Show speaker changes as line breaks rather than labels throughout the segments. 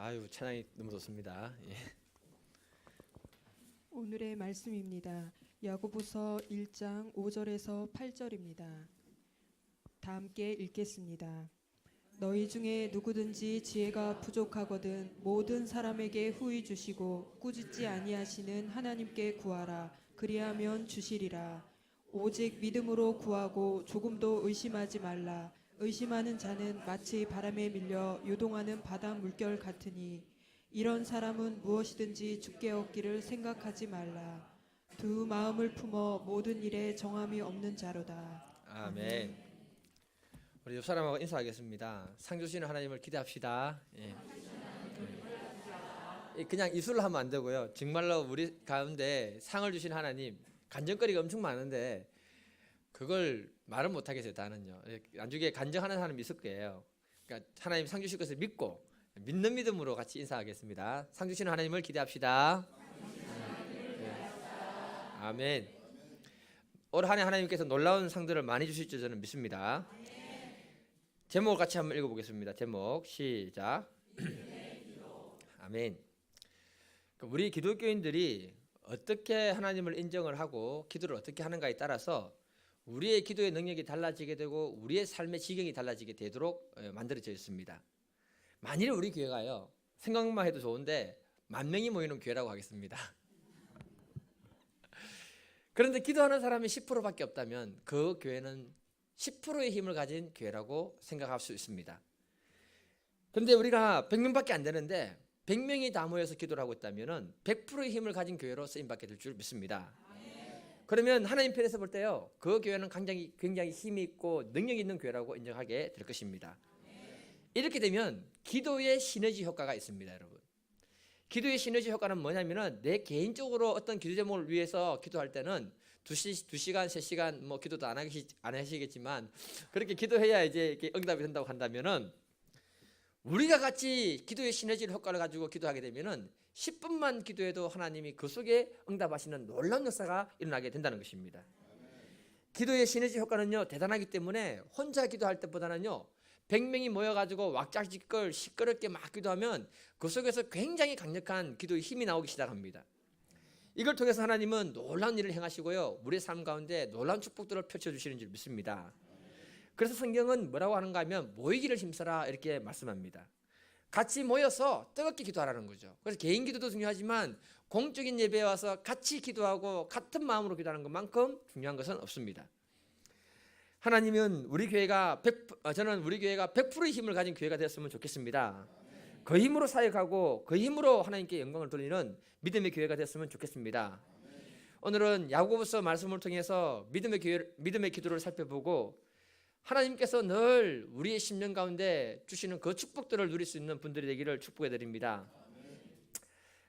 아유, 찬양이 너무 좋습니다. 예.
오늘의 말씀입니다. 야고보서 1장 5절에서 8절입니다. 다 함께 읽겠습니다. 너희 중에 누구든지 지혜가 부족하거든 모든 사람에게 후히 주시고 꾸짖지 아니하시는 하나님께 구하라. 그리하면 주시리라. 오직 믿음으로 구하고 조금도 의심하지 말라. 의심하는 자는 마치 바람에 밀려 요동하는 바다 물결 같으니 이런 사람은 무엇이든지 주께 얻기를 생각하지 말라. 두 마음을 품어 모든 일에 정함이 없는 자로다.
아멘. 우리 옆 사람하고 인사하겠습니다. 상 주시는 하나님을 기대합시다. 예. 그냥 이술로 하면 안 되고요. 정말로 우리 가운데 상을 주신 하나님, 간증거리가 엄청 많은데 그걸 말은 못 하겠어요. 다는요. 나중에 간증하는 사람이 있을 거예요. 그러니까 하나님 상 주실 것을 믿고 믿는 믿음으로 같이 인사하겠습니다. 상 주시는 하나님을 기대합시다. 아멘. 올 한 해 하나님께서 놀라운 상들을 많이 주실 줄 저는 믿습니다. 제목을 같이 한번 읽어보겠습니다. 제목 시작. 아멘. 우리 기독교인들이 어떻게 하나님을 인정을 하고 기도를 어떻게 하는가에 따라서 우리의 기도의 능력이 달라지게 되고 우리의 삶의 지경이 달라지게 되도록 만들어져 있습니다. 만일 우리 교회가요, 생각만 해도 좋은데 10,000명이 모이는 교회라고 하겠습니다. 그런데 기도하는 사람이 10%밖에 없다면 그 교회는 10%의 힘을 가진 교회라고 생각할 수 있습니다. 그런데 우리가 100명밖에 안 되는데 100명이 다 모여서 기도를 하고 있다면 100%의 힘을 가진 교회로 쓰임받게 될 줄 믿습니다. 그러면 하나님 편에서 볼 때요, 그 교회는 굉장히 힘이 있고 능력이 있는 교회라고 인정하게 될 것입니다. 이렇게 되면 기도의 시너지 효과가 있습니다, 여러분. 기도의 시너지 효과는 뭐냐면은 내 개인적으로 어떤 기도 제목을 위해서 기도할 때는 2시간, 3시간 뭐 기도도 안 하시겠지만 그렇게 기도해야 이제 이렇게 응답이 된다고 한다면은 우리가 같이 기도의 시너지 효과를 가지고 기도하게 되면은 10분만 기도해도 하나님이 그 속에 응답하시는 놀라운 역사가 일어나게 된다는 것입니다. 기도의 시너지 효과는요 대단하기 때문에 혼자 기도할 때보다는요 100명이 모여가지고 왁자지껄 시끄럽게 막 기도하면 그 속에서 굉장히 강력한 기도의 힘이 나오기 시작합니다. 이걸 통해서 하나님은 놀라운 일을 행하시고요 우리의 삶 가운데 놀라운 축복들을 펼쳐주시는 줄 믿습니다. 그래서 성경은 뭐라고 하는가 하면 모이기를 힘써라 이렇게 말씀합니다. 같이 모여서 뜨겁게 기도하라는 거죠. 그래서 개인 기도도 중요하지만 공적인 예배에 와서 같이 기도하고 같은 마음으로 기도하는 것만큼 중요한 것은 없습니다. 하나님은 저는 우리 교회가 100%의 힘을 가진 교회가 되었으면 좋겠습니다. 그 힘으로 사역하고 그 힘으로 하나님께 영광을 돌리는 믿음의 교회가 되었으면 좋겠습니다. 오늘은 야고보서 말씀을 통해서 믿음의 기도를 살펴보고 하나님께서 늘 우리의 심령 가운데 주시는 그 축복들을 누릴 수 있는 분들이 되기를 축복해 드립니다.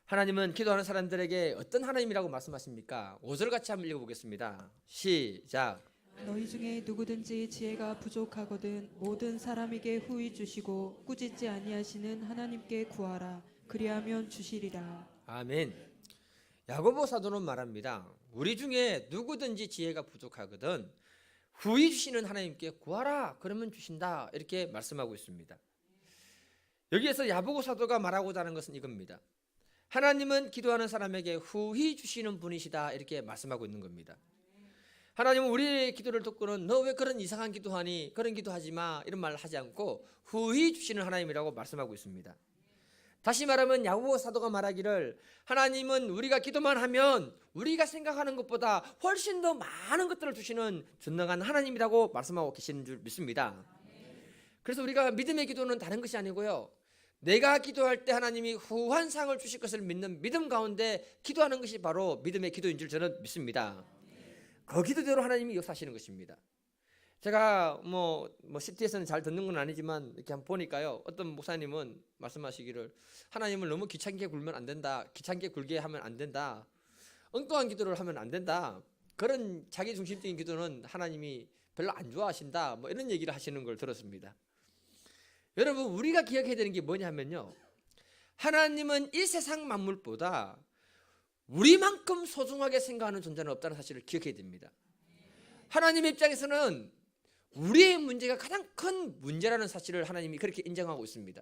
하나님은 기도하는 사람들에게 어떤 하나님이라고 말씀하십니까? 5절 같이 한번 읽어보겠습니다. 시작.
너희 중에 누구든지 지혜가 부족하거든 모든 사람에게 후히 주시고 꾸짖지 아니하시는 하나님께 구하라. 그리하면 주시리라.
아멘. 야고보 사도는 말합니다. 우리 중에 누구든지 지혜가 부족하거든 후히 주시는 하나님께 구하라. 그러면 주신다. 이렇게 말씀하고 있습니다. 여기에서 야고보 사도가 말하고자 하는 것은 이겁니다. 하나님은 기도하는 사람에게 후히 주시는 분이시다. 이렇게 말씀하고 있는 겁니다. 하나님은 우리의 기도를 듣고는 너 왜 그런 이상한 기도하니? 그런 기도하지 마. 이런 말을 하지 않고 후히 주시는 하나님이라고 말씀하고 있습니다. 다시 말하면 야고보 사도가 말하기를 하나님은 우리가 기도만 하면 우리가 생각하는 것보다 훨씬 더 많은 것들을 주시는 전능한 하나님이라고 말씀하고 계시는 줄 믿습니다. 그래서 우리가 믿음의 기도는 다른 것이 아니고요. 내가 기도할 때 하나님이 후한 상을 주실 것을 믿는 믿음 가운데 기도하는 것이 바로 믿음의 기도인 줄 저는 믿습니다. 그 기도대로 하나님이 역사하시는 것입니다. 제가 시티에서는 잘 듣는 건 아니지만 이렇게 한번 보니까요. 어떤 목사님은 말씀하시기를 하나님을 너무 귀찮게 굴면 안 된다. 귀찮게 굴게 하면 안 된다. 엉뚱한 기도를 하면 안 된다. 그런 자기 중심적인 기도는 하나님이 별로 안 좋아하신다. 이런 얘기를 하시는 걸 들었습니다. 여러분 우리가 기억해야 되는 게 뭐냐면요. 하나님은 이 세상 만물보다 우리만큼 소중하게 생각하는 존재는 없다는 사실을 기억해야 됩니다. 하나님의 입장에서는 우리의 문제가 가장 큰 문제라는 사실을 하나님이 그렇게 인정하고 있습니다.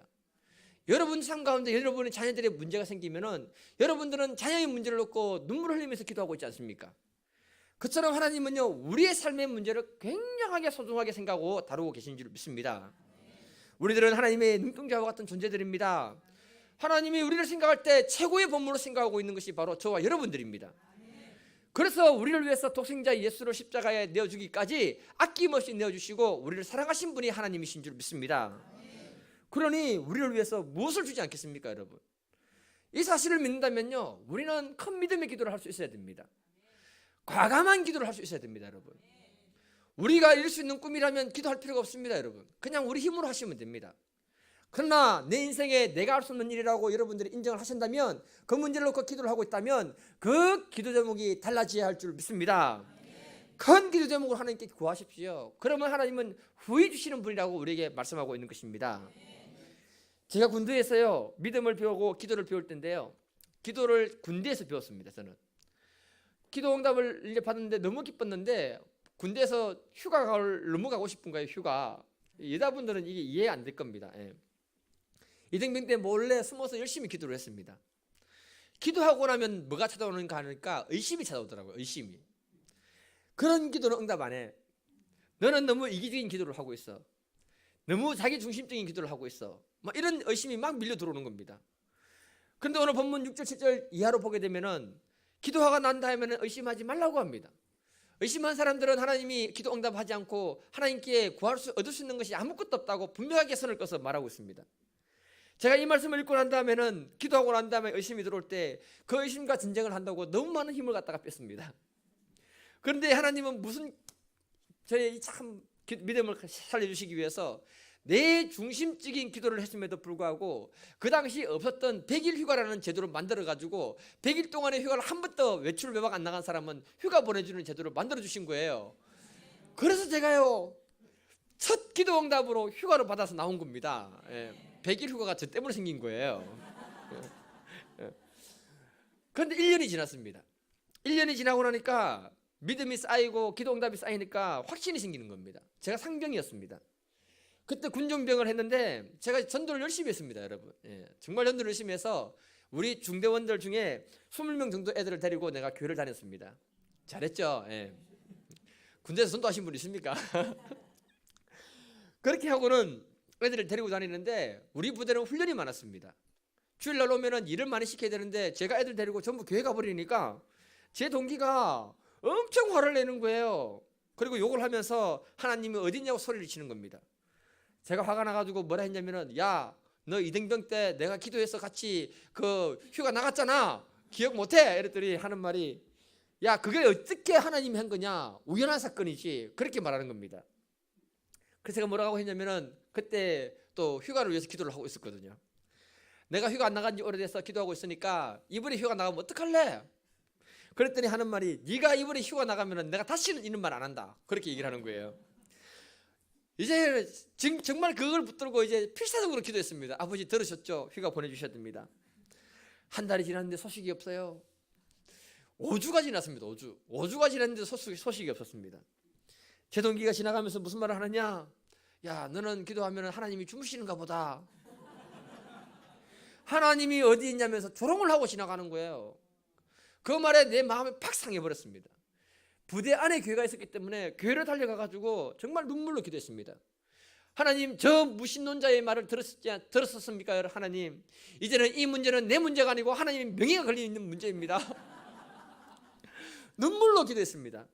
여러분 삶 가운데 여러분의 자녀들의 문제가 생기면은 여러분들은 자녀의 문제를 놓고 눈물을 흘리면서 기도하고 있지 않습니까? 그처럼 하나님은요 우리의 삶의 문제를 굉장하게 소중하게 생각하고 다루고 계신 줄 믿습니다. 우리들은 하나님의 눈동자와 같은 존재들입니다. 하나님이 우리를 생각할 때 최고의 본문으로 생각하고 있는 것이 바로 저와 여러분들입니다. 그래서 우리를 위해서 독생자 예수를 십자가에 내어주기까지 아낌없이 내어주시고 우리를 사랑하신 분이 하나님이신 줄 믿습니다. 그러니 우리를 위해서 무엇을 주지 않겠습니까, 여러분? 이 사실을 믿는다면요 우리는 큰 믿음의 기도를 할 수 있어야 됩니다. 과감한 기도를 할 수 있어야 됩니다, 여러분. 우리가 이룰 수 있는 꿈이라면 기도할 필요가 없습니다, 여러분. 그냥 우리 힘으로 하시면 됩니다. 그러나 내 인생에 내가 할 수 없는 일이라고 여러분들이 인정을 하신다면 그 문제를 놓고 기도를 하고 있다면 그 기도 제목이 달라져야 할 줄 믿습니다. 큰 기도 제목을 하나님께 구하십시오. 그러면 하나님은 후히 주시는 분이라고 우리에게 말씀하고 있는 것입니다. 제가 군대에서요 믿음을 배우고 기도를 배울 때인데요 기도를 군대에서 배웠습니다. 저는 기도 응답을 이제 받았는데 너무 기뻤는데 군대에서 휴가를 너무 가고 싶은 거예요. 휴가. 여자분들은 이게 이해 안 될 겁니다. 이등병 때 몰래 숨어서 열심히 기도를 했습니다. 기도하고 나면 뭐가 찾아오는가 하니까 의심이 찾아오더라고요. 의심이. 그런 기도는 응답 안 해. 너는 너무 이기적인 기도를 하고 있어. 너무 자기 중심적인 기도를 하고 있어. 이런 의심이 막 밀려 들어오는 겁니다. 그런데 오늘 본문 6절 7절 이하로 보게 되면은 기도하고 난 다음에는 의심하지 말라고 합니다. 의심한 사람들은 하나님이 기도 응답하지 않고 하나님께 얻을 수 있는 것이 아무것도 없다고 분명하게 선을 꺼서 말하고 있습니다. 제가 이 말씀을 읽고 난 다음에는, 기도하고 난 다음에 의심이 들어올 때 그 의심과 전쟁을 한다고 너무 많은 힘을 갖다가 뺐습니다. 그런데 하나님은 저의 참 믿음을 살려주시기 위해서 내 중심적인 기도를 했음에도 불구하고 그 당시 없었던 100일 휴가라는 제도를 만들어 가지고 100일 동안의 휴가를 한 번도 외출 외박 안 나간 사람은 휴가 보내주는 제도를 만들어 주신 거예요. 그래서 제가요 첫 기도 응답으로 휴가를 받아서 나온 겁니다. 100일 휴가가 저 때문에 생긴 거예요. 그런데 1년이 지났습니다. 1년이 지나고 나니까 믿음이 쌓이고 기도 응답이 쌓이니까 확신이 생기는 겁니다. 제가 상병이었습니다. 그때 군종병을 했는데 제가 전도를 열심히 했습니다, 여러분. 정말 전도를 열심히 해서 우리 중대원들 중에 20명 정도 애들을 데리고 내가 교회를 다녔습니다. 잘했죠? 군대에서 전도하신 분 있습니까? 그렇게 하고는 애들을 데리고 다니는데 우리 부대는 훈련이 많았습니다. 주일날 오면은 일을 많이 시켜야 되는데 제가 애들 데리고 전부 교회 가버리니까 제 동기가 엄청 화를 내는 거예요. 그리고 욕을 하면서 하나님이 어딨냐고 소리를 치는 겁니다. 제가 화가 나가지고 뭐라 했냐면은, 야, 너 이등병 때 내가 기도해서 같이 그 휴가 나갔잖아. 기억 못해? 이랬더니 하는 말이, 야, 그게 어떻게 하나님이 한 거냐? 우연한 사건이지. 그렇게 말하는 겁니다. 그래서 제가 뭐라고 했냐면은 그때 또 휴가를 위해서 기도를 하고 있었거든요. 내가 휴가 안 나간 지 오래돼서 기도하고 있으니까 이번에 휴가 나가면 어떡할래? 그랬더니 하는 말이, 네가 이번에 휴가 나가면은 내가 다시는 이런 말 안 한다. 그렇게 얘기를 하는 거예요. 이제 정말 그걸 붙들고 이제 필사적으로 기도했습니다. 아버지 들으셨죠? 휴가 보내주셔야 됩니다. 한 달이 지났는데 소식이 없어요. 5주가 지났습니다. 5주가 지났는데 소식이 없었습니다. 제 동기가 지나가면서 무슨 말을 하느냐? 야, 너는 기도하면 하나님이 주무시는가 보다. 하나님이 어디 있냐면서 조롱을 하고 지나가는 거예요. 그 말에 내 마음이 팍 상해버렸습니다. 부대 안에 교회가 있었기 때문에 교회를 달려가가지고 정말 눈물로 기도했습니다. 하나님, 저 무신론자의 말을 들었습니까? 하나님, 이제는 이 문제는 내 문제가 아니고 하나님의 명예가 걸려있는 문제입니다. 눈물로 기도했습니다.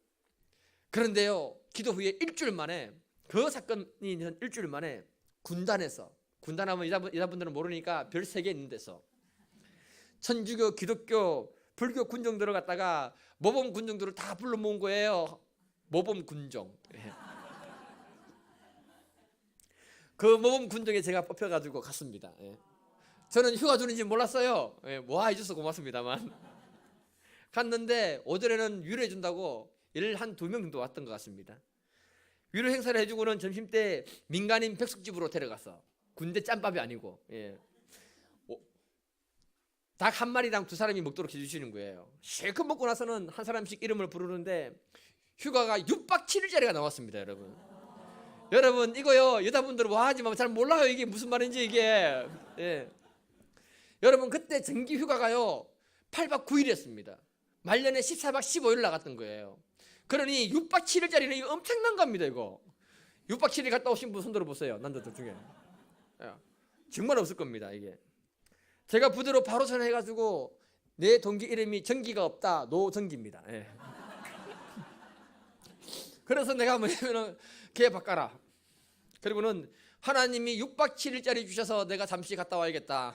그런데요, 기도 후에 일주일 만에, 그 사건이 일주일 만에 군단하면 여자분들은 모르니까 별 3개 있는 데서 천주교, 기독교, 불교 군종들을 갖다가 모범 군종들을 다 불러 모은 거예요. 모범 군종. 그 모범 군종에 제가 뽑혀가지고 갔습니다. 저는 휴가 주는지 몰랐어요. 뭐 해줘서 고맙습니다만. 갔는데 오전에는 위로해 준다고 한 2명 정도 왔던 것 같습니다. 위로 행사를 해주고는 점심 때 민간인 백숙집으로 데려가서, 군대 짬밥이 아니고, 닭 한 마리당 2사람이 먹도록 해주시는 거예요. 실컷 먹고 나서는 한 사람씩 이름을 부르는데 휴가가 6박 7일짜리가 나왔습니다, 여러분. 여러분, 이거요, 여자분들은 와 하지만 잘 몰라요. 이게 무슨 말인지 이게. 여러분, 그때 정기 휴가가요 8박 9일이었습니다. 말년에 14박 15일 나갔던 거예요. 그러니 6박 7일짜리는 이거 엄청난 겁니다. 이거 6박 7일 갔다 오신 분 손 들어보세요. 남자들 중에. 정말 없을 겁니다. 이게 제가 부대로 바로 전화해가지고 내 동기 이름이 정기가 없다, 노정기입니다. 그래서 내가 뭐냐면은 걔 바꿔라. 그리고는 하나님이 6박 7일짜리 주셔서 내가 잠시 갔다 와야겠다.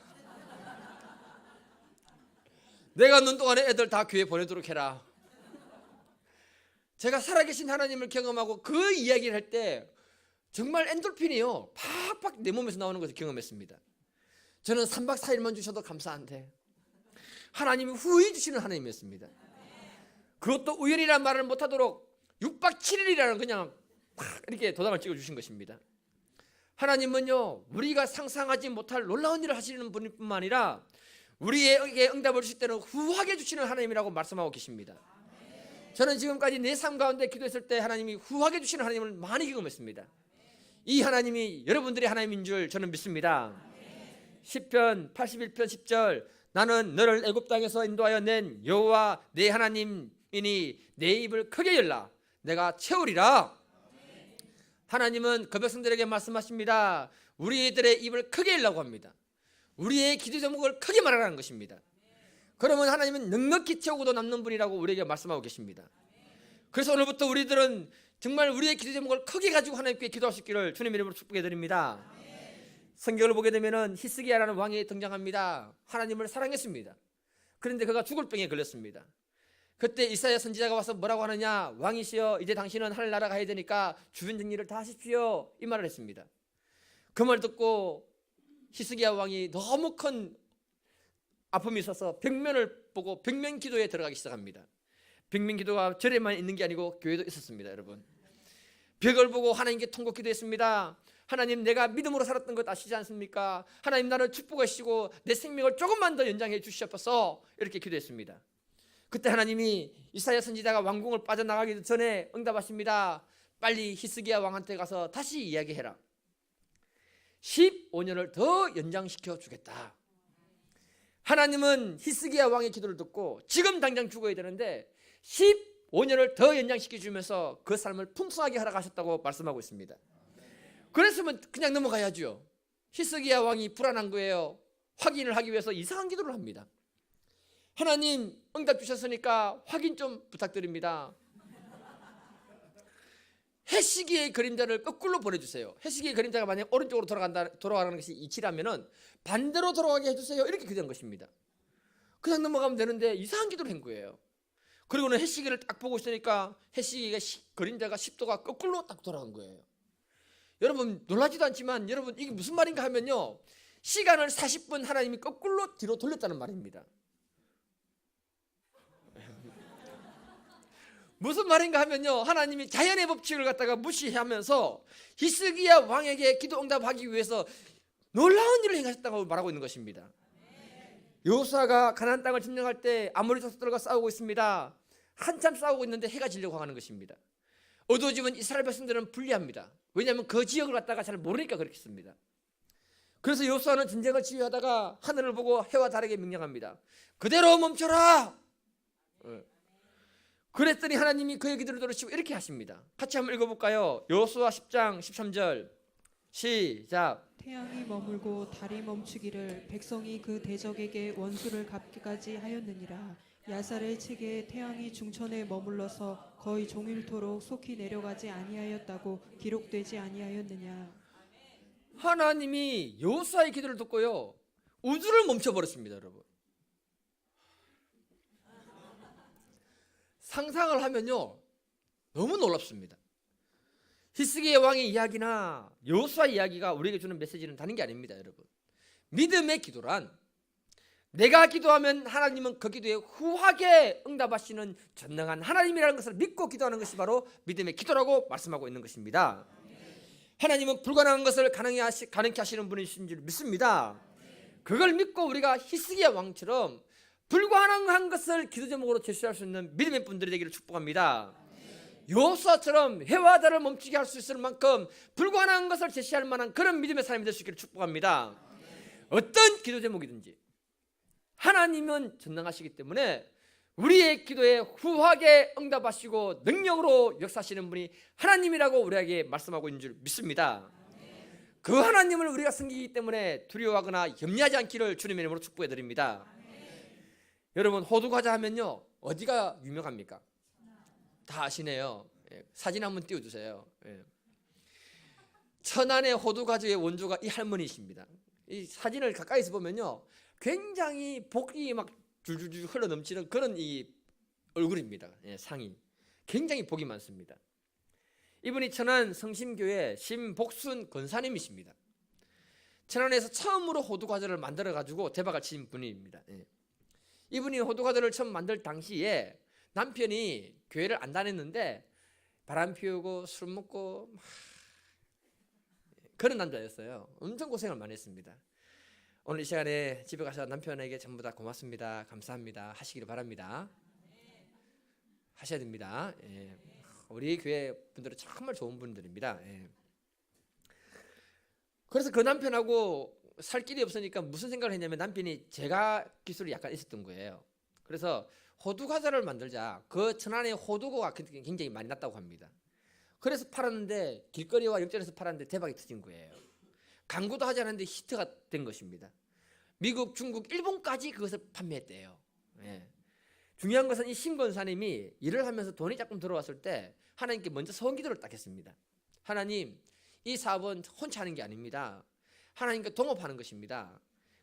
내가 눈 동안에 애들 다 교회 보내도록 해라. 제가 살아계신 하나님을 경험하고 그 이야기를 할 때 정말 엔돌핀이요 팍팍 내 몸에서 나오는 것을 경험했습니다. 저는 3박 4일만 주셔도 감사한데 하나님이 후히 주시는 하나님이었습니다. 그것도 우연이라는 말을 못하도록 6박 7일이라는 그냥 팍 이렇게 도장을 찍어주신 것입니다. 하나님은요 우리가 상상하지 못할 놀라운 일을 하시는 분뿐만 아니라 우리에게 응답을 주실 때는 후하게 주시는 하나님이라고 말씀하고 계십니다. 저는 지금까지 내 삶 가운데 기도했을 때 하나님이 후하게 주시는 하나님을 많이 경험했습니다. 이 하나님이 여러분들의 하나님인 줄 저는 믿습니다. 시편 81편 10절, 나는 너를 애굽 땅에서 인도하여 낸 여호와 내 하나님이니 내 입을 크게 열라 내가 채우리라. 하나님은 그 백성들에게 말씀하십니다. 우리들의 입을 크게 열라고 합니다. 우리의 기도 제목을 크게 말하라는 것입니다. 그러면 하나님은 넉넉히 채우고도 남는 분이라고 우리에게 말씀하고 계십니다. 그래서 오늘부터 우리들은 정말 우리의 기도 제목을 크게 가지고 하나님께 기도할 수 있기를 주님의 이름으로 축복해 드립니다. 성경을 보게 되면은 히스기야라는 왕이 등장합니다. 하나님을 사랑했습니다. 그런데 그가 죽을 병에 걸렸습니다. 그때 이사야 선지자가 와서 뭐라고 하느냐, 왕이시여 이제 당신은 하늘나라 가야 되니까 주변 정리를 다 하십시오, 이 말을 했습니다. 그 말 듣고 히스기야 왕이 너무 큰 아픔이 있어서 벽면을 보고 벽면 기도에 들어가기 시작합니다. 벽면 기도가 절에만 있는 게 아니고 교회도 있었습니다. 여러분, 벽을 보고 하나님께 통곡 기도했습니다. 하나님, 내가 믿음으로 살았던 것 아시지 않습니까? 하나님, 나를 축복하시고 내 생명을 조금만 더 연장해 주시옵소서, 이렇게 기도했습니다. 그때 하나님이 이사야 선지자가 왕궁을 빠져나가기 전에 응답하십니다. 빨리 히스기야 왕한테 가서 다시 이야기해라. 15년을 더 연장시켜 주겠다. 하나님은 히스기야 왕의 기도를 듣고 지금 당장 죽어야 되는데 15년을 더 연장시켜 주면서 그 삶을 풍성하게 허락하셨다고 말씀하고 있습니다. 그랬으면 그냥 넘어가야죠. 히스기야 왕이 불안한 거예요. 확인을 하기 위해서 이상한 기도를 합니다. 하나님, 응답 주셨으니까 확인 좀 부탁드립니다. 해시기의 그림자를 거꾸로 보내주세요. 해시기의 그림자가 만약 오른쪽으로 돌아가는 것이 이치라면은 반대로 돌아가게 해주세요, 이렇게 기도한 것입니다. 그냥 넘어가면 되는데 이상한 기도를 한 거예요. 그리고는 해시기를 딱 보고 있으니까 해시기가 그림자가 10도가 거꾸로 딱 돌아간 거예요. 여러분, 놀라지도 않지만 여러분, 이게 무슨 말인가 하면요, 시간을 40분 하나님이 거꾸로 뒤로 돌렸다는 말입니다. 무슨 말인가 하면요, 하나님이 자연의 법칙을 갖다가 무시하면서 히스기야 왕에게 기도 응답하기 위해서 놀라운 일을 행하셨다고 말하고 있는 것입니다. 여호수아가 가나안 땅을 점령할 때 아모리 족속들과 싸우고 있습니다. 한참 싸우고 있는데 해가 지려고 하는 것입니다. 어두워지면 이스라엘 백성들은 불리합니다. 왜냐하면 그 지역을 갖다가 잘 모르니까 그렇겠습니다. 그래서 여호수아는 전쟁을 지휘하다가 하늘을 보고 해와 달에게 명령합니다. 그대로 멈춰라. 그랬더니 하나님이 그의 기도를 들으시고 이렇게 하십니다. 같이 한번 읽어볼까요? 여호수아 10장 13절 시작.
태양이 머물고 달이 멈추기를 백성이 그 대적에게 원수를 갚기까지 하였느니라. 야살의 책에 태양이 중천에 머물러서 거의 종일토록 속히 내려가지 아니하였다고 기록되지 아니하였느냐.
하나님이 여호수아의 기도를 듣고요, 우주를 멈춰버렸습니다. 여러분, 상상을 하면요 너무 놀랍습니다. 히스기야 왕의 이야기나 여호수아 이야기가 우리에게 주는 메시지는 다른 게 아닙니다. 여러분, 믿음의 기도란 내가 기도하면 하나님은 그 기도에 후하게 응답하시는 전능한 하나님이라는 것을 믿고 기도하는 것이 바로 믿음의 기도라고 말씀하고 있는 것입니다. 하나님은 불가능한 것을 가능케 하시는 분이신 줄 믿습니다. 그걸 믿고 우리가 히스기야 왕처럼 불가능한 것을 기도 제목으로 제시할 수 있는 믿음의 분들이 되기를 축복합니다. 여호수아처럼 해와 달을 멈추게 할 수 있을 만큼 불가능한 것을 제시할 만한 그런 믿음의 사람이 될 수 있기를 축복합니다. 어떤 기도 제목이든지 하나님은 전능하시기 때문에 우리의 기도에 후하게 응답하시고 능력으로 역사하시는 분이 하나님이라고 우리에게 말씀하고 있는 줄 믿습니다. 그 하나님을 우리가 섬기기 때문에 두려워하거나 염려하지 않기를 주님의 이름으로 축복해 드립니다. 여러분, 호두과자 하면요 어디가 유명합니까? 다 아시네요. 사진 한번 띄워주세요. 천안의 호두과자의 원조가 이 할머니이십니다. 이 사진을 가까이서 보면요 굉장히 복이 막 줄줄줄 흘러 넘치는 그런 이 얼굴입니다. 상이 굉장히 복이 많습니다. 이분이 천안 성심교회 심복순 권사님이십니다. 천안에서 처음으로 호두과자를 만들어 가지고 대박을 친 분입니다. 이분이 호두과자를 처음 만들 당시에 남편이 교회를 안 다녔는데 바람 피우고 술 먹고 그런 남자였어요. 엄청 고생을 많이 했습니다. 오늘 이 시간에 집에 가서 남편에게 전부 다 고맙습니다, 감사합니다 하시기를 바랍니다. 하셔야 됩니다. 우리 교회 분들은 정말 좋은 분들입니다. 그래서 그 남편하고 살 길이 없으니까 무슨 생각을 했냐면 남편이 제가 기술이 약간 있었던 거예요. 그래서 호두과자를 만들자. 그 천안에 호두가 굉장히 많이 났다고 합니다. 그래서 팔았는데 길거리와 역전에서 팔았는데 대박이 터진 거예요. 광고도 하지 않았는데 히트가 된 것입니다. 미국, 중국, 일본까지 그것을 판매했대요. 중요한 것은 이 신권사님이 일을 하면서 돈이 조금 들어왔을 때 하나님께 먼저 소원기도를 딱 했습니다. 하나님, 이 사업은 혼자 하는 게 아닙니다. 하나님께 동업하는 것입니다.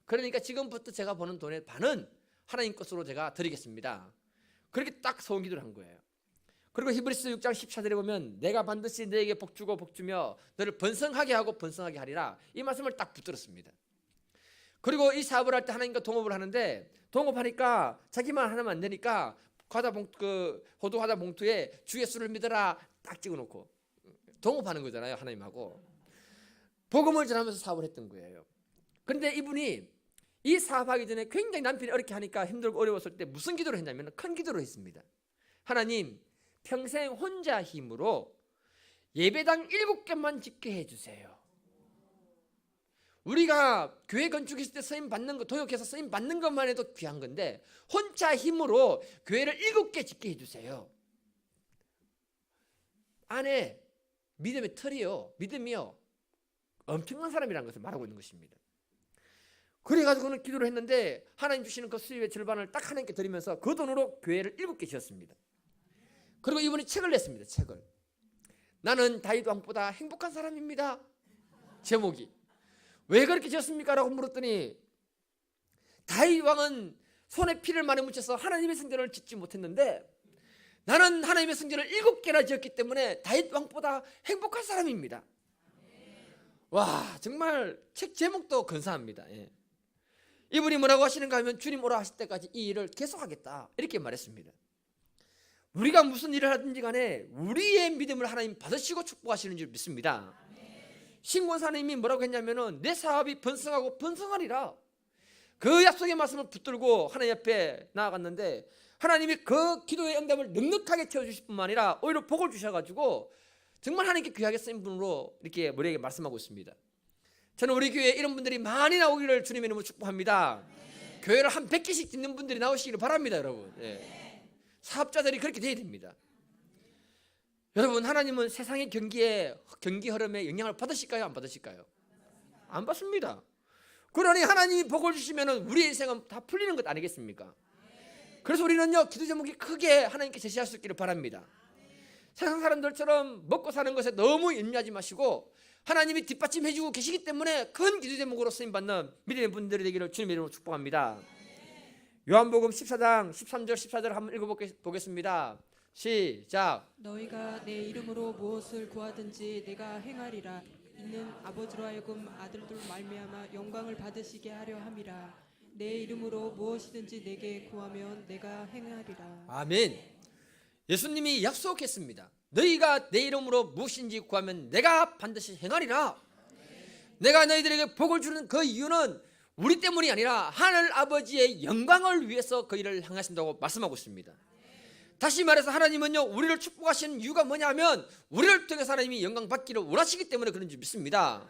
그러니까 지금부터 제가 버는 돈의 반은 하나님 것으로 제가 드리겠습니다. 그렇게 딱 소원기도를 한 거예요. 그리고 히브리서 6장 14절에 보면 내가 반드시 너에게 복주고 복주며 너를 번성하게 하고 번성하게 하리라, 이 말씀을 딱 붙들었습니다. 그리고 이 사업을 할 때 하나님과 동업을 하는데, 동업하니까 자기만 하면 안 되니까 호두 과자 봉투에 주 예수를 믿어라 딱 찍어놓고 동업하는 거잖아요. 하나님하고 복음을 전하면서 사업을 했던 거예요. 그런데 이분이 이 사업하기 전에 굉장히 남편이 어렵게 하니까 힘들고 어려웠을 때 무슨 기도를 했냐면 큰 기도를 했습니다. 하나님, 평생 혼자 힘으로 예배당 7개만 짓게 해주세요. 우리가 교회 건축했을 때 쓰임 받는 거, 도역해서 쓰임 받는 것만 해도 귀한 건데 혼자 힘으로 교회를 7개 짓게 해주세요. 안에 믿음의 털이요, 믿음이요, 엄청난 사람이라는 것을 말하고 있는 것입니다. 그래가지고는 기도를 했는데 하나님 주시는 그 수입의 절반을 딱 하나님께 드리면서 그 돈으로 교회를 7개 지었습니다. 그리고 이분이 책을 냈습니다. 책을. 나는 다윗 왕보다 행복한 사람입니다. 제목이. 왜 그렇게 지었습니까? 라고 물었더니 다윗 왕은 손에 피를 많이 묻혀서 하나님의 성전을 짓지 못했는데 나는 하나님의 성전을 7개나 지었기 때문에 다윗 왕보다 행복한 사람입니다. 와, 정말 책 제목도 근사합니다. 예. 이분이 뭐라고 하시는가 하면 주님 오라 하실 때까지 이 일을 계속하겠다, 이렇게 말했습니다. 우리가 무슨 일을 하든지 간에 우리의 믿음을 하나님 받으시고 축복하시는 줄 믿습니다. 신권사님이 뭐라고 했냐면은 내 사업이 번성하고 번성하리라, 그 약속의 말씀을 붙들고 하나님 앞에 나아갔는데 하나님이 그 기도의 응답을 넉넉하게 채워주실 뿐만 아니라 오히려 복을 주셔가지고 정말 하나님께 귀하게 쓰인 분으로 이렇게 우리에게 말씀하고 있습니다. 저는 우리 교회에 이런 분들이 많이 나오기를 주님의 이름으로 축복합니다. 교회를 한 100개씩 짓는 분들이 나오시기를 바랍니다. 여러분, 사업자들이 그렇게 돼야 됩니다. 여러분, 하나님은 세상의 경기 흐름에 영향을 받으실까요? 안 받으실까요? 안 받습니다. 그러니 하나님이 복을 주시면 우리의 인생은 다 풀리는 것 아니겠습니까? 그래서 우리는요, 기도 제목이 크게 하나님께 제시할 수 있기를 바랍니다. 세상 사람들처럼 먹고 사는 것에 너무 염려하지 마시고 하나님이 뒷받침해주고 계시기 때문에 큰 기도 제목으로 쓰임받는 믿음의 분들이 되기를 주님의 이름으로 축복합니다. 요한복음 14장 13절 14절 한번 읽어보겠습니다. 시작.
너희가 내 이름으로 무엇을 구하든지 내가 행하리라. 이는 아버지로 하여금 아들들 말미암아 영광을 받으시게 하려 함이라. 내 이름으로 무엇이든지 내게 구하면 내가 행하리라.
아멘. 예수님이 약속했습니다. 너희가 내 이름으로 무엇인지 구하면 내가 반드시 행하리라. 내가 너희들에게 복을 주는 그 이유는 우리 때문이 아니라 하늘 아버지의 영광을 위해서 그 일을 행하신다고 말씀하고 있습니다. 다시 말해서 하나님은요, 우리를 축복하시는 이유가 뭐냐면 우리를 통해서 하나님이 영광 받기를 원하시기 때문에 그런 줄 믿습니다.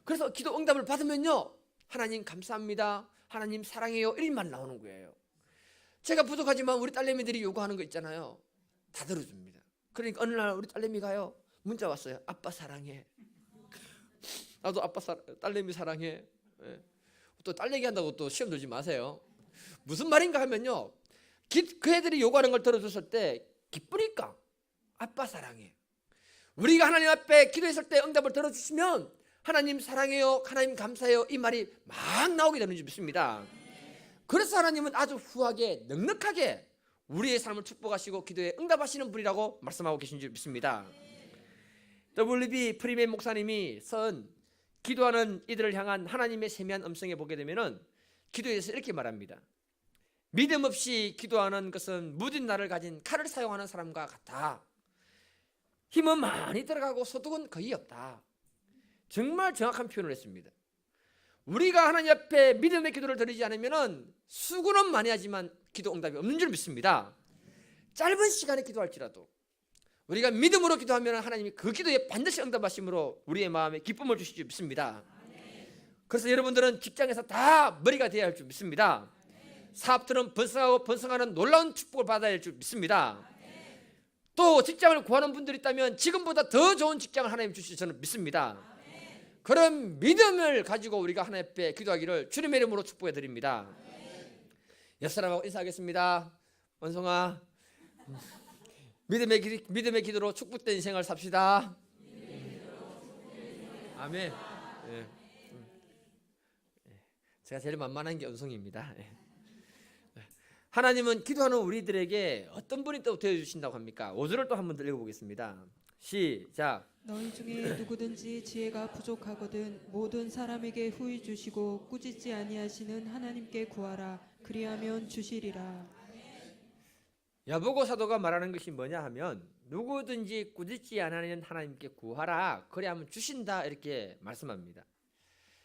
그래서 기도 응답을 받으면요, 하나님 감사합니다, 하나님 사랑해요, 이런 말 나오는 거예요. 제가 부족하지만 우리 딸내미들이 요구하는 거 있잖아요, 다 들어줍니다. 그러니까 어느 날 우리 딸내미가요, 문자 왔어요. 아빠 사랑해. 나도 딸내미 사랑해. 또 딸 얘기한다고 또 시험 들지 마세요. 무슨 말인가 하면요, 그 애들이 요구하는 걸 들어줬을 때 기쁘니까 아빠 사랑해. 우리가 하나님 앞에 기도했을 때 응답을 들어주시면 하나님 사랑해요, 하나님 감사해요, 이 말이 막 나오게 되는 줄 믿습니다. 그래서 하나님은 아주 후하게 넉넉하게 우리의 삶을 축복하시고 기도에 응답하시는 분이라고 말씀하고 계신 줄 믿습니다. W.B. 프리맨 목사님이 쓴 기도하는 이들을 향한 하나님의 세미한 음성에 보게 되면은 기도에서 이렇게 말합니다. 믿음 없이 기도하는 것은 무딘 날을 가진 칼을 사용하는 사람과 같다. 힘은 많이 들어가고 소득은 거의 없다. 정말 정확한 표현을 했습니다. 우리가 하나님 앞에 믿음의 기도를 드리지 않으면 수고는 많이 하지만 기도 응답이 없는 줄 믿습니다. 짧은 시간에 기도할지라도 우리가 믿음으로 기도하면 하나님이 그 기도에 반드시 응답하심으로 우리의 마음에 기쁨을 주실 줄 믿습니다. 그래서 여러분들은 직장에서 다 머리가 되어야 할 줄 믿습니다. 사업들은 번성하고 번성하는 놀라운 축복을 받아야 할 줄 믿습니다. 또 직장을 구하는 분들이 있다면 지금보다 더 좋은 직장을 하나님 주실 저는 믿습니다. 그런 믿음을 가지고 우리가 하나님 앞에 기도하기를 주님의 이름으로 축복해 드립니다. 옆 사람하고 인사하겠습니다. 원성아, 믿음의 기도로 축복된 인생을 삽시다. 아멘. 예. 제가 제일 만만한 게 원성입니다. 예. 하나님은 기도하는 우리들에게 어떤 분이 또 되어주신다고 합니까? 5절을 또 한번 더 읽어보겠습니다. 시작.
너희 중에 누구든지 지혜가 부족하거든 모든 사람에게 후히 주시고 꾸짖지 아니하시는 하나님께 구하라. 그리하면 주시리라.
야보고 사도가 말하는 것이 뭐냐 하면 누구든지 꾸짖지 않으는 하나님께 구하라. 그래야면 주신다 이렇게 말씀합니다.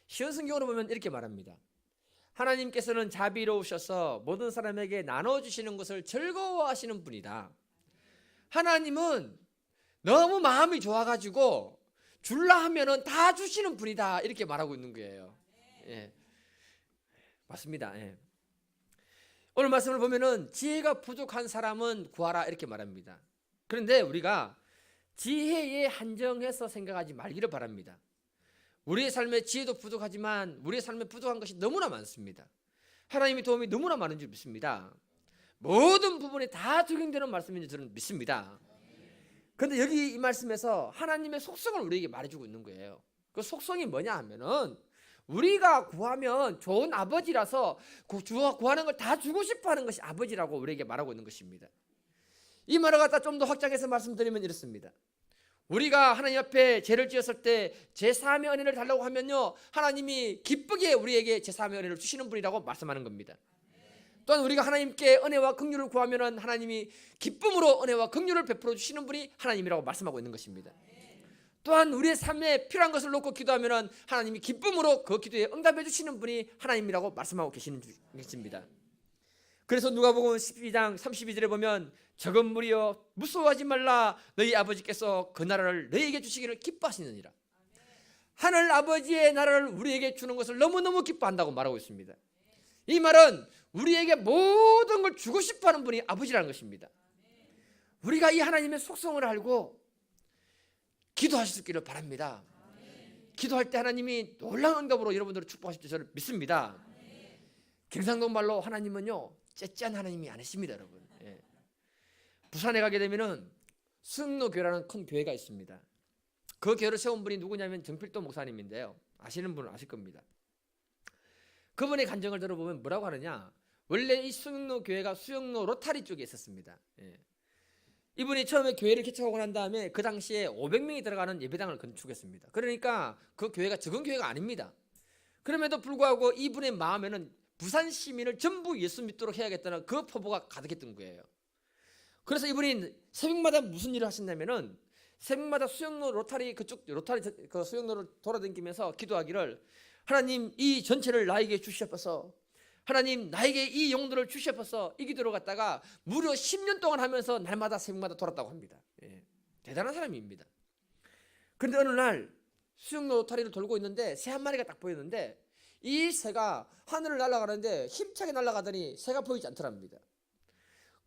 쉬운 성경으로 보면 이렇게 말합니다. 하나님께서는 자비로우셔서 모든 사람에게 나눠주시는 것을 즐거워하시는 분이다. 하나님은 너무 마음이 좋아가지고 줄라 하면은 다 주시는 분이다 이렇게 말하고 있는 거예요. 예. 맞습니다. 예. 오늘 말씀을 보면은 지혜가 부족한 사람은 구하라 이렇게 말합니다. 그런데 우리가 지혜에 한정해서 생각하지 말기를 바랍니다. 우리의 삶에 지혜도 부족하지만 우리의 삶에 부족한 것이 너무나 많습니다. 하나님의 도움이 너무나 많은 줄 믿습니다. 모든 부분에 다 적용되는 말씀인 줄 저는 믿습니다. 그런데 여기 이 말씀에서 하나님의 속성을 우리에게 말해주고 있는 거예요. 그 속성이 뭐냐 하면은 우리가 구하면 좋은 아버지라서 구하는 걸 다 주고 싶어하는 것이 아버지라고 우리에게 말하고 있는 것입니다. 이 말을 갖다 좀 더 확장해서 말씀드리면 이렇습니다. 우리가 하나님 앞에 죄를 지었을 때 제사함의 은혜를 달라고 하면요, 하나님이 기쁘게 우리에게 제사함의 은혜를 주시는 분이라고 말씀하는 겁니다. 또한 우리가 하나님께 은혜와 긍휼을 구하면 하나님이 기쁨으로 은혜와 긍휼을 베풀어 주시는 분이 하나님이라고 말씀하고 있는 것입니다. 또한 우리의 삶에 필요한 것을 놓고 기도하면 하나님이 기쁨으로 그 기도에 응답해 주시는 분이 하나님이라고 말씀하고 계시는 것입니다. 그래서 누가복음 12장 32절에 보면 적은 무리여 무서워하지 말라. 너희 아버지께서 그 나라를 너희에게 주시기를 기뻐하시느니라. 하늘 아버지의 나라를 우리에게 주는 것을 너무너무 기뻐한다고 말하고 있습니다. 이 말은 우리에게 모든 걸 주고 싶어하는 분이 아버지라는 것입니다. 우리가 이 하나님의 속성을 알고 기도하실 수 있기를 바랍니다. 기도할 때 하나님이 놀라운 응답으로 여러분들을 축복하실 줄 저는 믿습니다. 경상도 말로 하나님은요 째째한 하나님이 아니십니다, 여러분. 예. 부산에 가게 되면은 수영로교회라는 큰 교회가 있습니다. 그 교회를 세운 분이 누구냐면 정필도 목사님인데요. 아시는 분은 아실 겁니다. 그분의 간증을 들어보면 뭐라고 하느냐, 원래 이 수영로교회가 수영로 로타리 쪽에 있었습니다. 예. 이분이 처음에 교회를 개척하고 난 다음에 그 당시에 500명이 들어가는 예배당을 건축했습니다. 그러니까 그 교회가 적은 교회가 아닙니다. 그럼에도 불구하고 이분의 마음에는 부산 시민을 전부 예수 믿도록 해야겠다는 그 포부가 가득했던 거예요. 그래서 이분이 새벽마다 무슨 일을 하셨냐면은 새벽마다 수영로 로타리 그 수영로를 돌아다니면서 기도하기를, 하나님 이 전체를 나에게 주시옵소서, 하나님 나에게 이 용도를 주시옵소서, 이 기도를 갖다가 무려 10년 동안 하면서 날마다 새벽마다 돌았다고 합니다. 예. 대단한 사람입니다. 그런데 어느 날 수영로 로타리를 돌고 있는데 새 한 마리가 딱 보였는데 이 새가 하늘을 날아가는데 힘차게 날아가더니 새가 보이지 않더랍니다.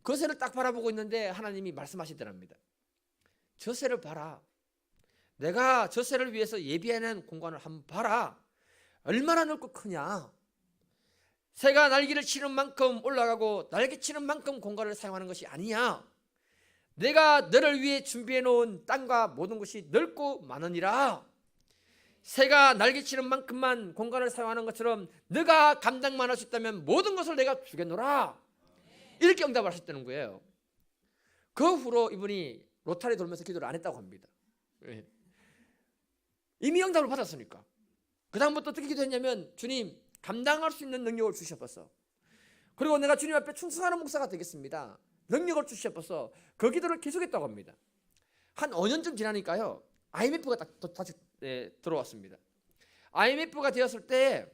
그 새를 딱 바라보고 있는데 하나님이 말씀하시더랍니다. 저 새를 봐라. 내가 저 새를 위해서 예비해낸 공간을 한번 봐라. 얼마나 넓고 크냐. 새가 날개를 치는 만큼 올라가고 날개 치는 만큼 공간을 사용하는 것이 아니냐. 내가 너를 위해 준비해 놓은 땅과 모든 것이 넓고 많으니라. 새가 날개 치는 만큼만 공간을 사용하는 것처럼 너가 감당만 할 수 있다면 모든 것을 내가 주겠노라. 이렇게 응답을 하셨다는 거예요. 그 후로 이분이 로타리 돌면서 기도를 안 했다고 합니다. 예. 이미 응답을 받았으니까. 그 다음부터 어떻게 기도했냐면, 주님 감당할 수 있는 능력을 주시옵소서. 그리고 내가 주님 앞에 충성하는 목사가 되겠습니다. 능력을 주시옵소서. 그 기도를 계속했다고 합니다. 한 5년쯤 지나니까요, IMF가 다시 들어왔습니다. IMF가 되었을 때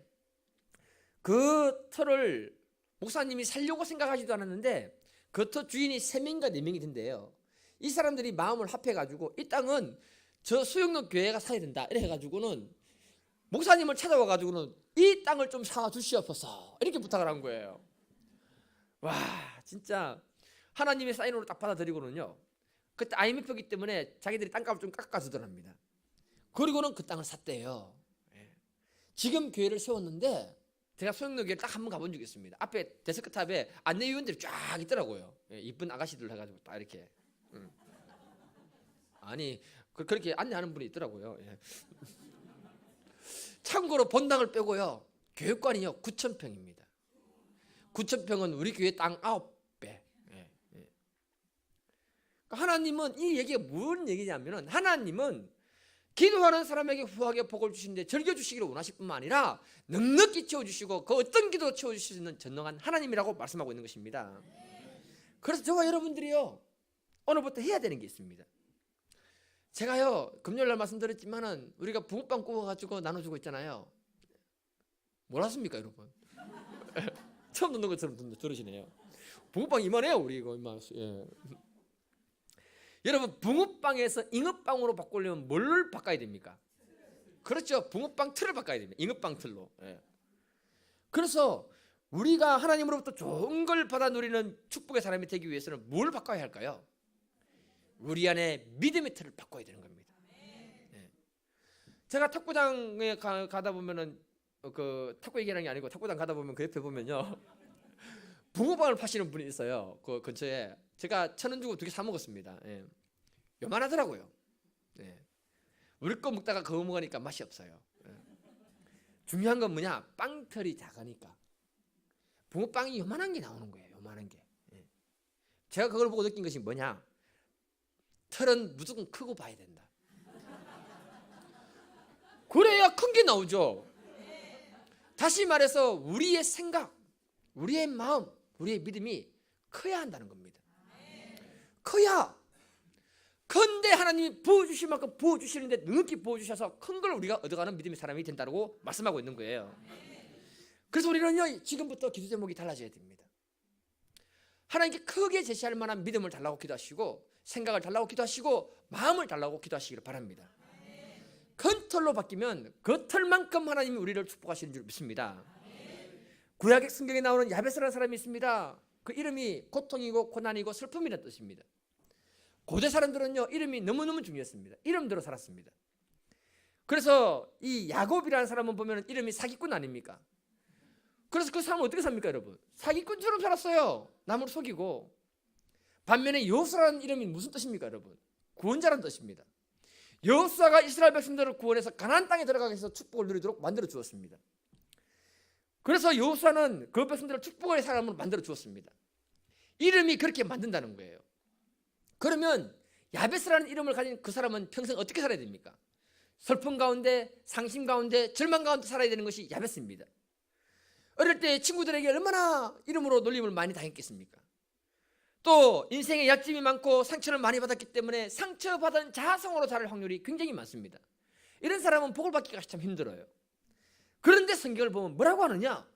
그 터를 목사님이 살려고 생각하지도 않았는데 그 터 주인이 3명인가 4명이 된대요. 이 사람들이 마음을 합해가지고 이 땅은 저 수영로 교회가 사야 된다 이렇게 해가지고는 목사님을 찾아와가지고는 이 땅을 좀 사주시옵소서 이렇게 부탁을 한 거예요. 와, 진짜 하나님의 사인으로 딱 받아들이고는요, 그때 IMF이기 때문에 자기들이 땅값을 좀 깎아주더랍니다. 그리고는 그 땅을 샀대요. 지금 교회를 세웠는데 제가 소영로교회 딱 한 번 가본 적이 있습니다. 앞에 데스크탑에 안내위원들이 쫙 있더라고요. 예, 이쁜 아가씨들 해가지고 딱 이렇게. 아니 그렇게 안내하는 분이 있더라고요. 예. 참고로 본당을 빼고요, 교육관이요 9,000평입니다. 9,000평은 우리 교회 땅 9배. 예. 예. 하나님은 이 얘기가 무슨 얘기냐면은, 하나님은 기도하는 사람에게 후하게 복을 주시는데 즐겨주시기를 원하실 뿐만 아니라 넉넉히 채워주시고 그 어떤 기도 채워주실 수 있는 전능한 하나님이라고 말씀하고 있는 것입니다. 그래서 저와 여러분들이요, 오늘부터 해야 되는 게 있습니다. 제가요 금요일날 말씀드렸지만은 우리가 붕어빵 구워가지고 나눠주고 있잖아요. 몰랐습니까 여러분? 처음 듣는 것처럼 들으시네요. 붕어빵 이만해요 우리 이거 이만. 예. 여러분, 붕어빵에서 잉어빵으로 바꾸려면 뭘 바꿔야 됩니까? 그렇죠, 붕어빵 틀을 바꿔야 됩니다. 잉어빵 틀로. 예. 그래서 우리가 하나님으로부터 좋은 걸 받아 누리는 축복의 사람이 되기 위해서는 뭘 바꿔야 할까요? 우리 안에 믿음의 틀을 바꿔야 되는 겁니다. 예. 제가 탁구장에 가다 보면은 그 탁구 얘기하는 게 아니고, 탁구장 가다 보면 그 옆에 보면요 붕어빵을 파시는 분이 있어요. 그 근처에. 제가 1,000원 주고 2개 사 먹었습니다. 예. 요만하더라고요. 예. 우리 거 먹다가 그거 먹으니까 맛이 없어요. 예. 중요한 건 뭐냐? 빵털이 작으니까. 붕어빵이 요만한 게 나오는 거예요. 요만한 게. 예. 제가 그걸 보고 느낀 것이 뭐냐? 털은 무조건 크고 봐야 된다. 그래야 큰 게 나오죠. 다시 말해서 우리의 생각, 우리의 마음, 우리의 믿음이 커야 한다는 겁니다. 커야. 근데 하나님이 부어주실 만큼 부어주시는데 넉넉히 부어주셔서 큰 걸 우리가 얻어가는 믿음의 사람이 된다고 말씀하고 있는 거예요. 그래서 우리는요 지금부터 기도 제목이 달라져야 됩니다. 하나님께 크게 제시할 만한 믿음을 달라고 기도하시고, 생각을 달라고 기도하시고, 마음을 달라고 기도하시기를 바랍니다. 큰 털로 바뀌면 그 털만큼 하나님이 우리를 축복하시는 줄 믿습니다. 구약 성경에 나오는 야베스라는 사람이 있습니다. 그 이름이 고통이고 고난이고 슬픔이라는 뜻입니다. 고대 사람들은요 이름이 너무너무 중요했습니다. 이름대로 살았습니다. 그래서 이 야곱이라는 사람은 보면 이름이 사기꾼 아닙니까? 그래서 그 사람은 어떻게 삽니까 여러분? 사기꾼처럼 살았어요. 남을 속이고. 반면에 여호수아라는 이름이 무슨 뜻입니까 여러분? 구원자라는 뜻입니다. 여호수아가 이스라엘 백성들을 구원해서 가나안 땅에 들어가게 해서 축복을 누리도록 만들어 주었습니다. 그래서 여호수아는 그 백성들을 축복의 사람으로 만들어 주었습니다. 이름이 그렇게 만든다는 거예요. 그러면 야베스라는 이름을 가진 그 사람은 평생 어떻게 살아야 됩니까? 슬픔 가운데, 상심 가운데, 절망 가운데 살아야 되는 것이 야베스입니다. 어릴 때 친구들에게 얼마나 이름으로 놀림을 많이 당했겠습니까? 또 인생에 약점이 많고 상처를 많이 받았기 때문에 상처받은 자아성으로 자랄 확률이 굉장히 많습니다. 이런 사람은 복을 받기가 참 힘들어요. 그런데 성경을 보면 뭐라고 하느냐?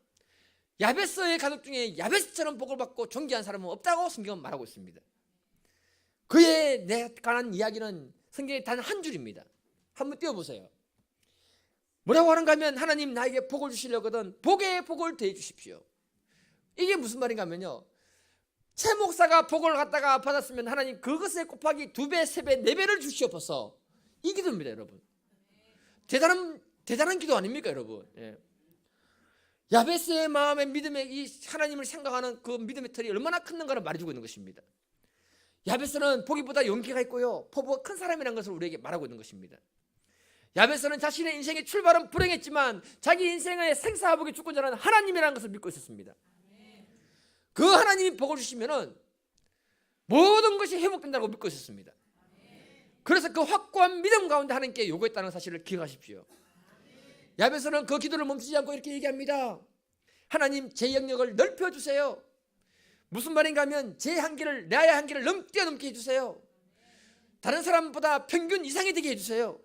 야베스의 가족 중에 야베스처럼 복을 받고 존귀한 사람은 없다고 성경은 말하고 있습니다. 그에 관한 이야기는 성경에 단 한 줄입니다. 한번 띄워보세요. 뭐라고 하는가 하면, 하나님 나에게 복을 주시려거든 복에 복을 더해 주십시오. 이게 무슨 말인가 하면요, 최 목사가 복을 갖다가 받았으면 하나님 그것에 곱하기 2배, 3배, 4배를 주시옵소서. 이 기도입니다 여러분. 대단한 기도 아닙니까 여러분? 예. 야베스의 마음의 믿음에 이 하나님을 생각하는 그 믿음의 털이 얼마나 큰가를 말해주고 있는 것입니다. 야베스는 보기보다 용기가 있고요, 포부가 큰 사람이라는 것을 우리에게 말하고 있는 것입니다. 야베스는 자신의 인생의 출발은 불행했지만 자기 인생의 생사화복의 주권자는 하나님이라는 것을 믿고 있었습니다. 그 하나님이 복을 주시면은 모든 것이 회복된다고 믿고 있었습니다. 그래서 그 확고한 믿음 가운데 하나님께 요구했다는 사실을 기억하십시오. 야베스는 그 기도를 멈추지 않고 이렇게 얘기합니다. 하나님 제 영역을 넓혀주세요. 무슨 말인가 하면 제 한계를, 나의 한계를 뛰어넘게 해주세요. 다른 사람보다 평균 이상이 되게 해주세요.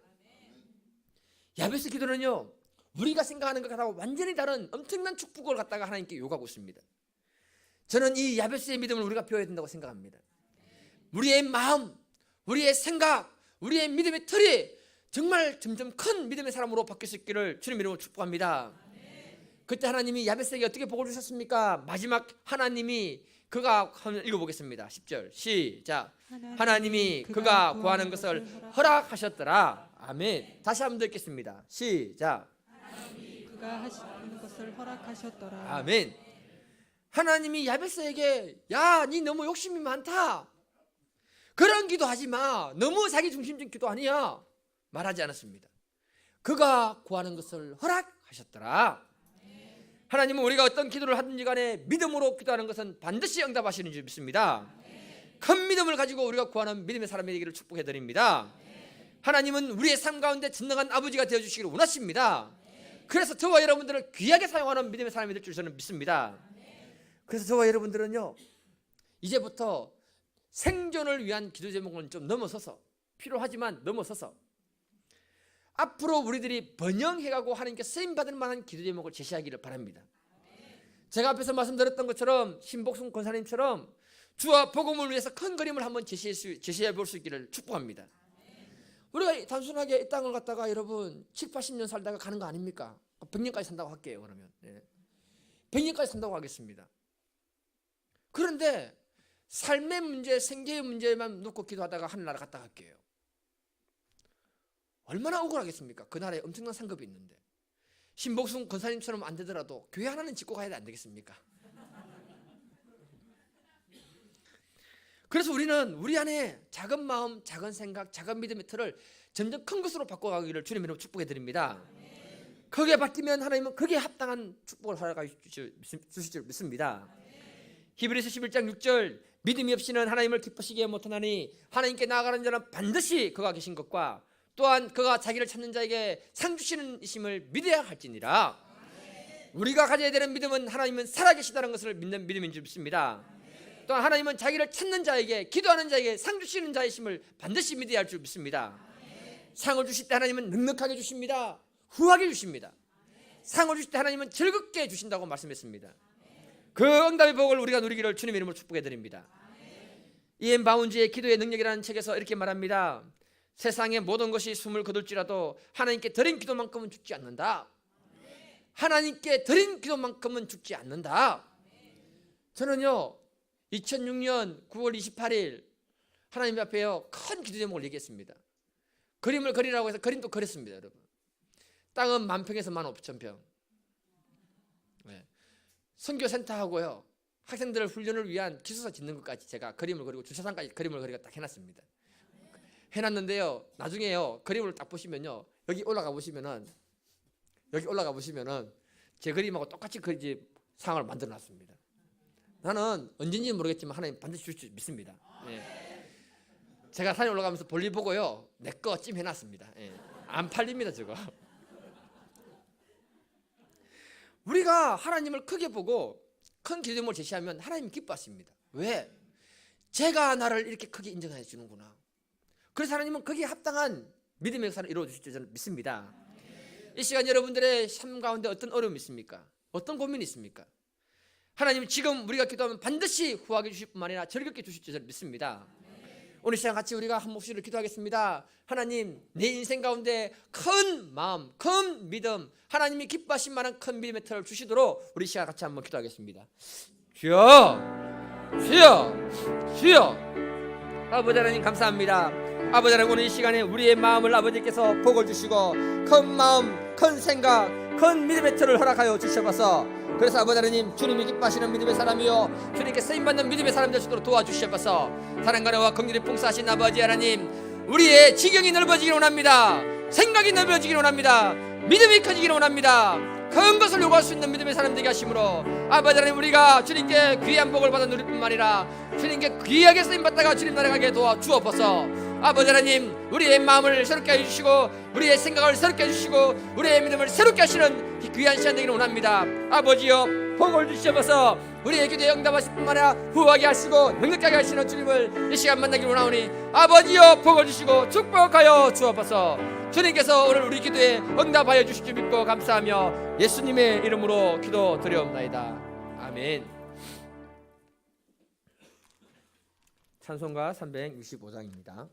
야베스 기도는요, 우리가 생각하는 것과 완전히 다른 엄청난 축복을 갖다가 하나님께 요구하고 있습니다. 저는 이 야베스의 믿음을 우리가 배워야 된다고 생각합니다. 우리의 마음, 우리의 생각, 우리의 믿음의 틀이 정말 점점 큰 믿음의 사람으로 바뀔 수 있기를 주님 이름으로 축복합니다. 그때 하나님이 야베스에게 어떻게 복을 주셨습니까? 마지막 하나님이 그가 한번 읽어보겠습니다. 10절 시작. 하나님이 그가 구하는 것을 허락하셨더라. 아멘. 다시 한번 듣겠습니다. 시작.
증가하시는 것을 허락하셨더라.
아멘. 하나님이 야베스에게 야, 니 너무 욕심이 많다, 그런 기도하지 마, 너무 자기 중심적인 기도 아니야, 말하지 않았습니다. 그가 구하는 것을 허락하셨더라. 하나님은 우리가 어떤 기도를 하든지 간에 믿음으로 기도하는 것은 반드시 응답하시는 줄 믿습니다. 큰 믿음을 가지고 우리가 구하는 믿음의 사람이 되기를 축복해 드립니다. 하나님은 우리의 삶 가운데 전능한 아버지가 되어주시기를 원하십니다. 그래서 저와 여러분들을 귀하게 사용하는 믿음의 사람이 될 줄 저는 믿습니다. 그래서 저와 여러분들은요, 이제부터 생존을 위한 기도 제목은 좀 넘어서서, 필요하지만 넘어서서 앞으로 우리들이 번영해가고 하나님께 쓰임받을 만한 기도 제목을 제시하기를 바랍니다. 제가 앞에서 말씀드렸던 것처럼 신복순 권사님처럼 주와 복음을 위해서 큰 그림을 한번 제시해 볼 수 있기를 축복합니다. 우리가 단순하게 이 땅을 갖다가 여러분 7, 80년 살다가 가는 거 아닙니까? 100년까지 산다고 할게요. 그러면 100년까지 산다고 하겠습니다. 그런데 삶의 문제, 생계의 문제만 놓고 기도하다가 하늘나라 갔다 갈게요. 얼마나 억울하겠습니까? 그 나라에 엄청난 상급이 있는데 신복순 권사님처럼 안 되더라도 교회 하나는 짓고 가야 안 되겠습니까? 그래서 우리는 우리 안에 작은 마음, 작은 생각, 작은 믿음의 틀을 점점 큰 것으로 바꿔가기를 주님 이름으로 축복해 드립니다. 거기에 바뀌면 하나님은 거기에 합당한 축복을 허락해 주실 줄 믿습니다. 히브리서 11장 6절 믿음이 없이는 하나님을 기쁘시게 못하나니 하나님께 나아가는 자는 반드시 그가 계신 것과 또한 그가 자기를 찾는 자에게 상 주시는 이심을 믿어야 할지니라. 우리가 가져야 되는 믿음은 하나님은 살아계시다는 것을 믿는 믿음인 줄 믿습니다. 또한 하나님은 자기를 찾는 자에게, 기도하는 자에게 상 주시는 자이심을 반드시 믿어야 할 줄 믿습니다. 상을 주실 때 하나님은 넉넉하게 주십니다. 후하게 주십니다. 상을 주실 때 하나님은 즐겁게 주신다고 말씀했습니다. 그 응답의 복을 우리가 누리기를 주님의 이름으로 축복해 드립니다. 이엠 바운지의 기도의 능력이라는 책에서 이렇게 말합니다. 세상의 모든 것이 숨을 거둘지라도 하나님께 드린 기도만큼은 죽지 않는다. 하나님께 드린 기도만큼은 죽지 않는다. 저는요 2006년 9월 28일 하나님 앞에요 큰 기도 제목을 얘기했습니다. 그림을 그리라고 해서 그림도 그렸습니다. 여러분, 땅은 10,000평에서 15,000평. 선교센터하고요 학생들 훈련을 위한 기숙사 짓는 것까지 제가 그림을 그리고 주차장까지 그림을 그리고 딱 해놨습니다. 해놨는데요, 나중에요 그림을 딱 보시면요, 여기 올라가 보시면은 제 그림하고 똑같이 그 상을 만들어놨습니다. 나는 언제인지는 모르겠지만 하나님 반드시 주실 줄 믿습니다. 제가 산에 올라가면서 볼일 보고요 내 거 찜 해놨습니다. 안 팔립니다 저거. 우리가 하나님을 크게 보고 큰 기도 제목을 제시하면 하나님이 기뻐하십니다. 왜? 제가 나를 이렇게 크게 인정해 주는구나. 그래서 하나님은 거기에 합당한 믿음의 역사를 이루어 주실 줄 저는 믿습니다. 이 시간 여러분들의 삶 가운데 어떤 어려움이 있습니까? 어떤 고민이 있습니까? 하나님 지금 우리가 기도하면 반드시 후하게 주실 뿐만 아니라 즐겁게 주실 줄 저는 믿습니다. 오늘 시간 같이 우리가 한 목소리로 기도하겠습니다. 하나님, 내 인생 가운데 큰 마음, 큰 믿음, 하나님이 기뻐하실 만한 큰 믿음의 틀을 주시도록 우리 시간 같이 한번 기도하겠습니다. 주여, 주여, 주여. 아버지 하나님 감사합니다. 아버지 하나님, 오늘 이 시간에 우리의 마음을 아버지께서 복을 주시고 큰 마음, 큰 생각, 큰 믿음의 틀을 허락하여 주셔서, 그래서 아버지 하나님, 주님이 기뻐하시는 믿음의 사람이요 주님께 쓰임받는 믿음의 사람 되시도록 도와주셔서, 사랑과 은혜와 긍휼이 풍성하신 아버지 하나님, 우리의 지경이 넓어지기를 원합니다. 생각이 넓어지기를 원합니다. 믿음이 커지기를 원합니다. 큰 것을 요구할 수 있는 믿음의 사람 되게 하심으로 아버지 하나님, 우리가 주님께 귀한 복을 받아 누릴 뿐만 아니라 주님께 귀하게 쓰임받다가 주님 나라에 가게 도와주옵소서. 아버지 하나님, 우리의 마음을 새롭게 해주시고 우리의 생각을 새롭게 해주시고 우리의 믿음을 새롭게 하시는 귀한 시간 되기를 원합니다. 아버지여, 복을 주시옵소서. 우리의 기도에 응답하실 뿐만 아니라 후하게 하시고 능력하게 하시는 주님을 이 시간 만나기를 원하오니 아버지여, 복을 주시고 축복하여 주옵소서. 주님께서 오늘 우리 기도에 응답하여 주실 줄 믿고 감사하며 예수님의 이름으로 기도드리옵나이다. 아멘. 찬송가 365장입니다.